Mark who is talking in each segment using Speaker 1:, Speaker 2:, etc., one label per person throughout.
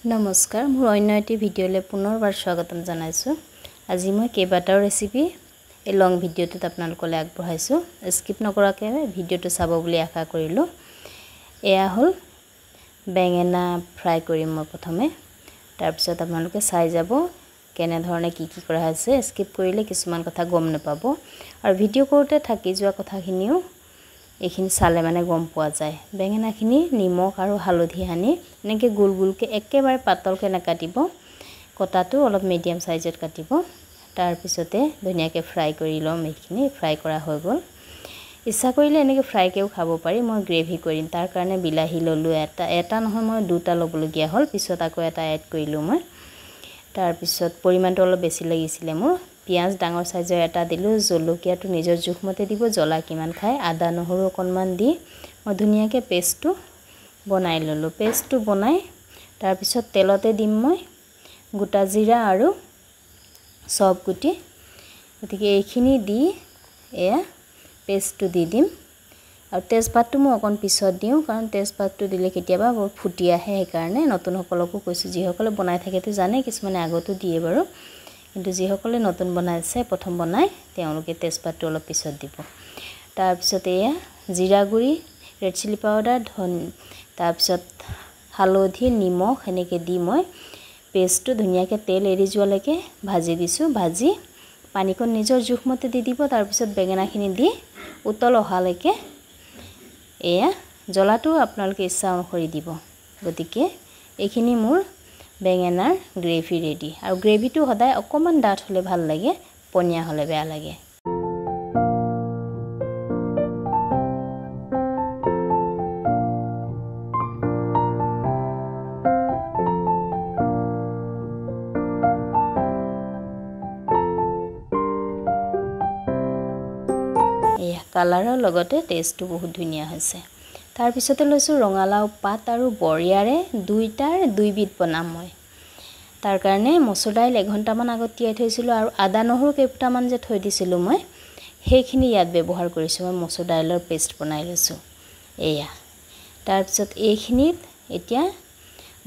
Speaker 1: নমস্কাৰ মোৰ অন্য এটি ভিডিঅ'লে পুনৰবাৰ স্বাগতম জনাইছো আজি মই কেইবাটাও ৰেচিপি এই লং ভিডিঅ'টোত আপোনালোকলৈ আগবঢ়াইছো স্কিপ নকৰাকৈ ভিডিঅ'টো চাব বুলি আশা কৰিলো এয়া হল বেঙেনা ফ্ৰাই কৰিম মই প্ৰথমে তাৰ পিছত আপোনালোকে চাই যাব কেনে ধৰণে কি কৰা হৈছে স্কিপ কৰিলে কিছুমান কথা গম নাপাব আৰু ভিডিঅ' কৰোতে থাকি যোৱা কথাখিনিও এইখিনি চালে মানে গম পোৱা যায় বেঙেনাখিনি নিমখ আৰু হালধি হানি এনেকৈ গোল গোলকৈ একেবাৰে পাতলকৈ নাকাটিব কটাটো অলপ মিডিয়াম সাইজত কাটিব তাৰ পিছতে ধুনীয়াকৈ ফ্ৰাই কৰি লম এইখিনি ফ্ৰাই কৰা হৈ গ'ল ইচ্ছা কৰিলে এনেকৈ ফ্ৰাই কৰিও খাব পাৰি মই গ্ৰেভি কৰিম তাৰ কাৰণে বিলাহী ললো এটা নহয় মই দুটা লবলগীয়া হ'ল পিছত আকৌ এটা এড কৰিলো মই তাৰ পিছত পৰিমাণটো অলপ বেছি লাগিছিলে মোৰ পিয়াজ ডাঙৰ সাইজৰ এটা দিলো জলকীয়াটো নিজৰ জোখমতে দিব জ্বলা কিমান খায় আদা নহৰু অকনমান দি মই ধুনীয়াকৈ পেষ্টটো বনাই ললো পেষ্টটো বনাই তাৰ পিছত তেলতে দিম মই গোটা জিৰা আৰু সব গুটি গতিকে এইখিনি দি এয়া পেষ্টটো দি দিম আৰু তেজপাতটো মই অকন পিছত দিও কাৰণ তেজপাতটো দিলে কেতিয়াবা বৰ ফুটি আহে সেই কাৰণে নতুন সকলকো কৈছো যি সকলে বনাই থাকেতো জানে কিছুমানে আগতো দিয়ে বাৰু কিন্তু যি সকলে নতুন বনাইছে প্ৰথম বনাই তেওঁলোকে তেজপাতটো অলপ পিছত দিব তাৰ পিছত এয়া জিৰা গুৰি ৰেড চিলি পাউডাৰ তাৰ পিছত হালধি নিমখ এনেকৈ দি মই পেষ্টটো ধুনীয়াকৈ তেল এৰি যোৱালৈকে ভাজি দিছো ভাজি পানীকণ নিজৰ জোখমতে দি দিব তাৰ পিছত বেঙেনাখিনি দি উতল অহালৈকে এয়া জ্বলাটো আপোনালোকে ইচ্ছা অনুসৰি দিব গতিকে এইখিনি মোৰ বেঙেনাৰ গ্ৰেভি ৰেডি আৰু গ্ৰেভিটো সদায় অকমান ডাঠ হলে ভাল লাগে পনিয়া হলে বেয়া লাগে এয়া কালাৰৰ লগতে টেষ্টটো বহুত ধুনীয়া হৈছে তাৰ পিছতে লৈছো ৰঙালাও পাত আৰু বৰিয়াৰে দুইটাৰ দুইবিধ বনাম মই তাৰ কাৰণে মসুৰ দাইল 1 ঘণ্টামান আগত তিয়াই থৈছিলো আৰু আদা নহৰু কেইটামান যে থৈ দিছিলো মই সেইখিনি ইয়াত ব্যৱহাৰ কৰিছো মই মসুৰ দাইলৰ পেষ্ট বনাই লৈছো এয়া তাৰ পিছত এইখিনিত এতিয়া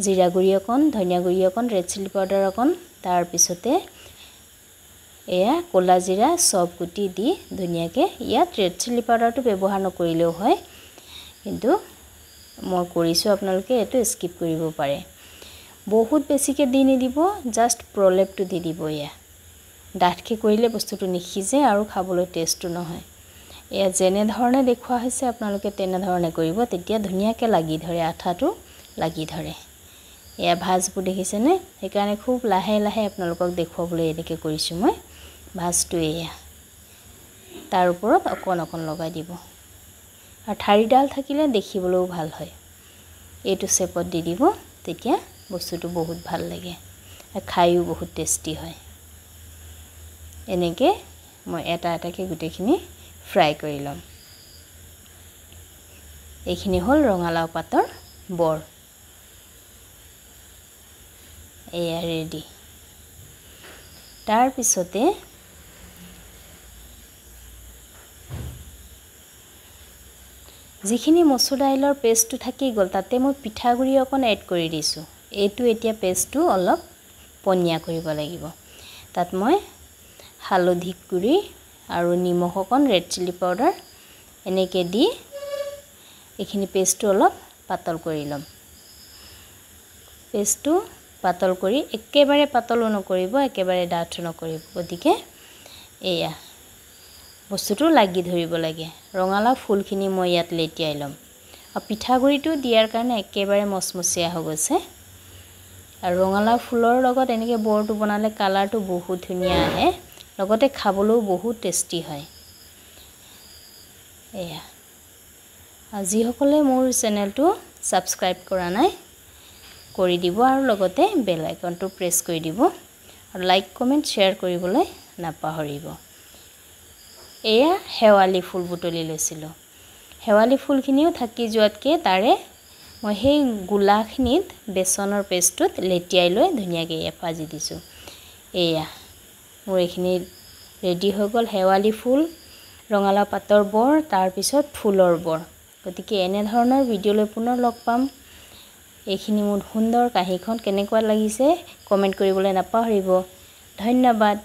Speaker 1: জিৰা গুৰি অকন ধনিয়া গুৰি অকন ৰেড চিলি পাউডাৰ অকন তাৰ পিছতে এয়া কোলা জিৰা সব গুটি দি ধুনীয়াকৈ ইয়াত ৰেড চিলি পাউডাৰটো ব্যৱহাৰ নকৰিলেও হয় কিন্তু মই কৰিছো আপোনালোকে এটো স্কিপ কৰিব পাৰে বহুত বেছিকে দি নিদিব জাস্ট প্ৰলেপটো দি দিব এয়া ডাঠকে কৰিলে বস্তুটো নিখিজে আৰু খাবলৈ টেষ্টটো নহয় এয়া যেনে ধৰণে দেখুৱা হৈছে আপোনালোকে তেনে ধৰণে কৰিব তেতিয়া ধুনীয়াকৈ লাগি ধৰে আঠাটো লাগি ধৰে এয়া ভাজবোৰ দেখিছে নে সেইকাৰণে খুব লাহে লাহে আপোনালোকক দেখুৱাবলৈ এনেকৈ কৰিছো মই ভাজটো এয়া তাৰ ওপৰত অকন অকন লগাই দিব আৰু ঠাৰিডাল থাকিলে দেখিবলৈও ভাল হয় এইটো শেপত দি দিব তেতিয়া বস্তুটো বহুত ভাল লাগে আৰু খাইও বহুত টেষ্টি হয় এনেকৈ মই এটা এটাকৈ গুটেখিনি ফ্ৰাই কৰি লম এইখিনি হল ৰঙালাও পাতৰ বৰ এয়া ৰেডি তাৰ পিছতে যিখিনি মসুৰ দাইলৰ পেষ্টটো থাকি গল তাতে মই পিঠাগুৰি অকন এড কৰি দিছো এইটো এতিয়া পেষ্টটো অলপ পনিয়া কৰিব লাগিব তাত মই হালধি গুৰি আৰু নিমখ অকন ৰেড চিলি পাউডাৰ এনেকৈ দি এইখিনি পেষ্টটো অলপ পাতল কৰি লম পেষ্টটো পাতল কৰি একেবাৰে পাতল নকৰিব একেবাৰে ডাঠ নকৰিব গতিকে এয়া বস্তুটো লাগি ধৰিব লাগে ৰঙালাও ফুলখিনি মই ইয়াত লেটিয়াই লম আৰু পিঠাগুৰিটো দিয়াৰ কাৰণে একেবাৰে মচমচিয়া হৈ গৈছে আৰু ৰঙালাও ফুলৰ লগত এনেকৈ বৰটো বনালে কালাৰটো বহুত ধুনীয়া আহে লগতে খাবলৈও বহুত টেষ্টি হয় এয়া আজি সকলে মোৰ চেনেলটো সাবস্ক্ৰাইব কৰা নাই কৰি দিব আৰু লগতে বেল আইকনটো প্ৰেছ কৰি দিব আৰু লাইক কমেন্ট শেয়াৰ কৰিবলৈ নাপাহৰিব এয়া হেৱালি ফুল বুটলি লৈছিলো হেৱালি ফুলখিনিও থাকি যোৱাতকে তাৰে মই সেই গুলাখিনিত বেসনৰ পেষ্টটোত লেটিয়াই লৈ ধুনীয়াকৈ ভাজি দিছো এয়া মোৰ এইখিনি ৰেডি হৈ গল হেৱালি ফুল ৰঙালাও পাতৰ বৰ তাৰ পিছত ফুলৰ বৰ গতিকে এনে ধৰণৰ ভিডিঅ'লৈ পুনৰ লগ পাম এইখিনি মোৰ সুন্দৰ কাঁহীখন কেনেকুৱা লাগিছে কমেণ্ট কৰিবলৈ নাপাহৰিব। ধন্যবাদ।